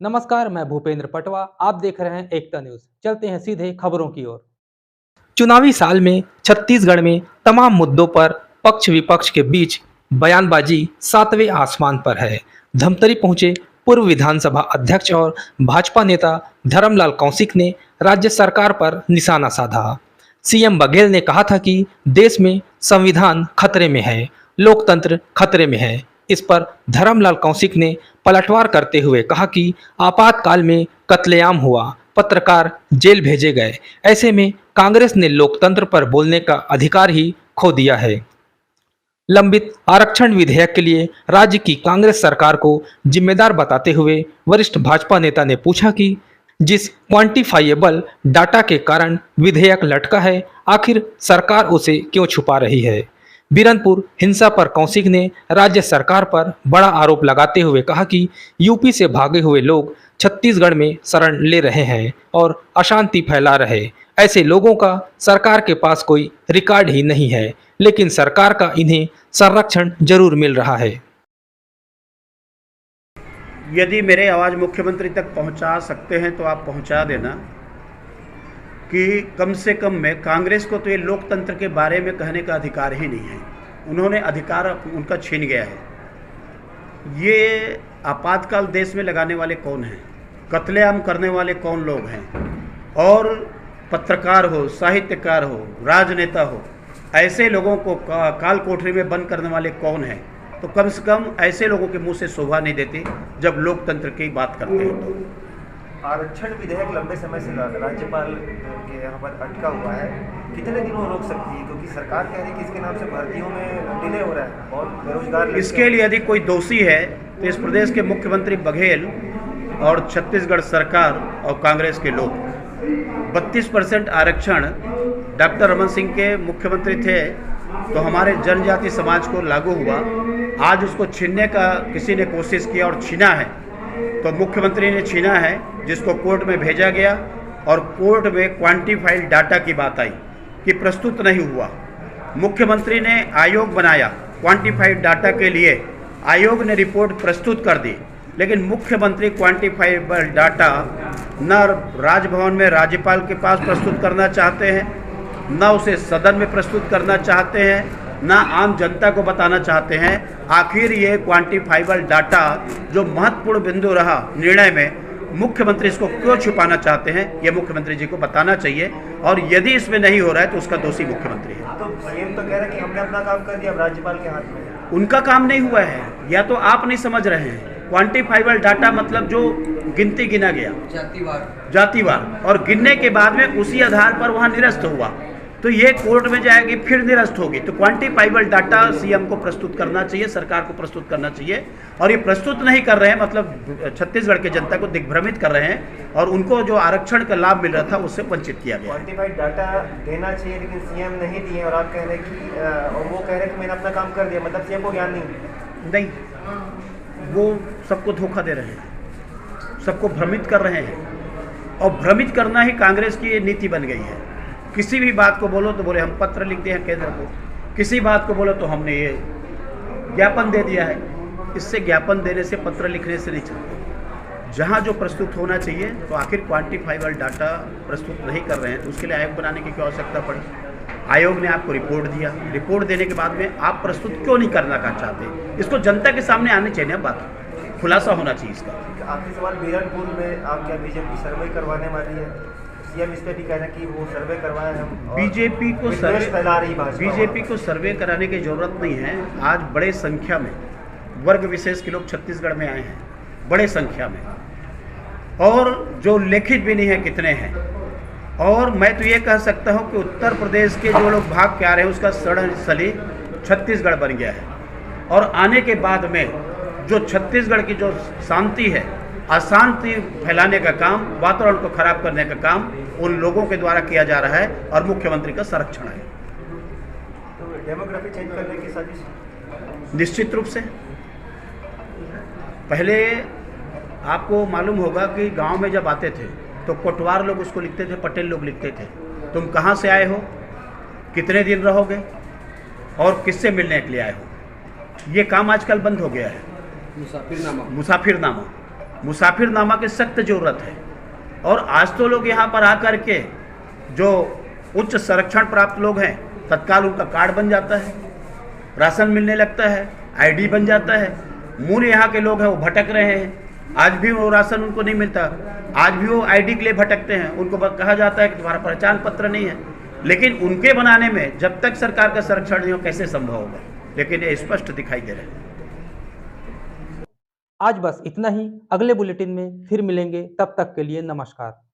नमस्कार, मैं भूपेंद्र पटवा। आप देख रहे हैं एकता न्यूज। चलते हैं सीधे खबरों की ओर। चुनावी साल में छत्तीसगढ़ में तमाम मुद्दों पर पक्ष विपक्ष के बीच बयानबाजी सातवें आसमान पर है। धमतरी पहुंचे पूर्व विधानसभा अध्यक्ष और भाजपा नेता धर्मलाल कौशिक ने राज्य सरकार पर निशाना साधा। सीएम बघेल ने कहा था कि देश में संविधान खतरे में है, लोकतंत्र खतरे में है। इस पर धर्मलाल कौशिक ने पलटवार करते हुए कहा कि आपातकाल में कत्लेआम हुआ, पत्रकार जेल भेजे गए, ऐसे में कांग्रेस ने लोकतंत्र पर बोलने का अधिकार ही खो दिया है। लंबित आरक्षण विधेयक के लिए राज्य की कांग्रेस सरकार को जिम्मेदार बताते हुए वरिष्ठ भाजपा नेता ने पूछा कि जिस क्वांटिफाइएबल डाटा के कारण विधेयक लटका है, आखिर सरकार उसे क्यों छुपा रही है। बीरनपुर हिंसा पर कौशिक ने राज्य सरकार पर बड़ा आरोप लगाते हुए कहा कि यूपी से भागे हुए लोग छत्तीसगढ़ में शरण ले रहे हैं और अशांति फैला रहे। ऐसे लोगों का सरकार के पास कोई रिकॉर्ड ही नहीं है, लेकिन सरकार का इन्हें संरक्षण जरूर मिल रहा है। यदि मेरे आवाज़ मुख्यमंत्री तक पहुंचा सकते हैं तो आप पहुंचा देना कि कम से कम में कांग्रेस को तो ये लोकतंत्र के बारे में कहने का अधिकार ही नहीं है। उन्होंने अधिकार उनका छीन गया है। ये आपातकाल देश में लगाने वाले कौन हैं? कत्लेआम करने वाले कौन लोग हैं? और पत्रकार हो, साहित्यकार हो, राजनेता हो, ऐसे लोगों को काल कोठरी में बंद करने वाले कौन हैं? तो कम से कम ऐसे लोगों के मुंह से शोभा नहीं देती जब लोकतंत्र की बात करते हैं। तो आरक्षण विधेयक लंबे समय से राज्यपाल के यहाँ पर अटका हुआ है, कितने दिनों रोक सकती है? क्योंकि सरकार कह रही है कि इसके नाम से भर्तियों में डिले हो रहा है और बेरोजगार। इसके लिए यदि कोई दोषी है तो इस प्रदेश के मुख्यमंत्री बघेल और छत्तीसगढ़ सरकार और कांग्रेस के लोग। 32% आरक्षण डॉक्टर रमन सिंह के मुख्यमंत्री थे तो हमारे जनजाति समाज को लागू हुआ। आज उसको छीनने का किसी ने कोशिश किया और छीना है, तो मुख्यमंत्री ने छीना है, जिसको कोर्ट में भेजा गया और कोर्ट में क्वांटिफाइड डाटा की बात आई कि प्रस्तुत नहीं हुआ। मुख्यमंत्री ने आयोग बनाया क्वांटिफाइड डाटा के लिए, आयोग ने रिपोर्ट प्रस्तुत कर दी, लेकिन मुख्यमंत्री क्वांटिफाइबल डाटा न राजभवन में राज्यपाल के पास प्रस्तुत करना चाहते हैं, न उसे सदन में प्रस्तुत करना चाहते हैं, न आम जनता को बताना चाहते हैं। आखिर ये क्वांटिफाइबल डाटा जो महत्वपूर्ण बिंदु रहा निर्णय में, मुख्यमंत्री इसको क्यों छुपाना चाहते हैं, ये मुख्यमंत्री जी को बताना चाहिए। और यदि इसमें नहीं हो रहा है तो उसका दोषी मुख्यमंत्री है। तो सीएम तो कह रहे हैं कि हमने अपना काम कर दिया, अब राज्यपाल के हाथ में। उनका काम नहीं हुआ है, या तो आप नहीं समझ रहे हैं। क्वांटिफाइबल डाटा मतलब जो गिनती गिना गया जातिवार, और गिनने के बाद में उसी आधार पर वहाँ निरस्त हुआ, तो ये कोर्ट में जाएगी, फिर निरस्त होगी। तो क्वांटिफाइबल डाटा सीएम को प्रस्तुत करना चाहिए, सरकार को प्रस्तुत करना चाहिए। और ये प्रस्तुत नहीं कर रहे हैं, मतलब छत्तीसगढ़ के जनता को दिग्भ्रमित कर रहे हैं और उनको जो आरक्षण का लाभ मिल रहा था उससे वंचित किया गया। क्वांटिफाइड डाटा देना चाहिए लेकिन सीएम नहीं दिए, और आप कह रहे हैं कि और वो कह रहे हैं कि मैंने अपना काम कर दिया, मतलब सीएम को ज्ञान नहीं, वो सबको धोखा दे रहे हैं, सबको भ्रमित कर रहे हैं। और भ्रमित करना ही कांग्रेस की नीति बन गई है। किसी भी बात को बोलो तो बोले हम पत्र लिखते हैं केंद्र को, किसी बात को बोलो तो हमने ये ज्ञापन दे दिया है। इससे ज्ञापन देने से, पत्र लिखने से नहीं चलता। जहाँ जो प्रस्तुत होना चाहिए, तो आखिर क्वांटिफाइबल डाटा प्रस्तुत नहीं कर रहे हैं तो उसके लिए आयोग बनाने की क्या आवश्यकता पड़ी? आयोग ने आपको रिपोर्ट दिया, रिपोर्ट देने के बाद में आप प्रस्तुत क्यों नहीं करना चाहते? इसको जनता के सामने आने चाहिए ना, बात खुलासा होना चाहिए इसका। आखिरी सवाल, बीरनपुर में आप क्या बीजेपी सर्वे करवाने वाली है? सीएम इस पे भी कह रहे हैं कि वो सर्वे करवाए हम। बीजेपी को सर्वे फैला रही भाजपा, बीजेपी को सर्वे कराने की जरूरत नहीं है। आज बड़े संख्या में वर्ग विशेष के लोग छत्तीसगढ़ में आए हैं, बड़े संख्या में, और जो लिखित भी नहीं है कितने हैं। और मैं तो ये कह सकता हूँ कि उत्तर प्रदेश के जो लोग भाग के आ रहे हैं उसका रणस्थली छत्तीसगढ़ बन गया है। और आने के बाद में जो छत्तीसगढ़ की जो शांति है, अशांति फैलाने का काम, वातावरण को खराब करने का काम उन लोगों के द्वारा किया जा रहा है और मुख्यमंत्री का संरक्षण है। तो डेमोग्राफी चेंज करने की साजिश निश्चित रूप से। पहले आपको मालूम होगा कि गांव में जब आते थे तो कोटवार लोग उसको लिखते थे, पटेल लोग लिखते थे, तुम कहाँ से आए हो, कितने दिन रहोगे और किससे मिलने के लिए आए हो। ये काम आजकल बंद हो गया है। मुसाफिरनामा मुसाफिरनामा की सख्त ज़रूरत है। और आज तो लोग यहाँ पर आकर के जो उच्च संरक्षण प्राप्त लोग हैं तत्काल उनका कार्ड बन जाता है, राशन मिलने लगता है, आईडी बन जाता है। मूल यहाँ के लोग हैं वो भटक रहे हैं, आज भी वो राशन उनको नहीं मिलता, आज भी वो आईडी के लिए भटकते हैं। उनको कहा जाता है कि तुम्हारा पहचान पत्र नहीं है, लेकिन उनके बनाने में जब तक सरकार का संरक्षण नहीं हो कैसे संभव होगा, लेकिन ये स्पष्ट दिखाई दे रहा है। आज बस इतना ही। अगले बुलेटिन में फिर मिलेंगे, तब तक के लिए नमस्कार।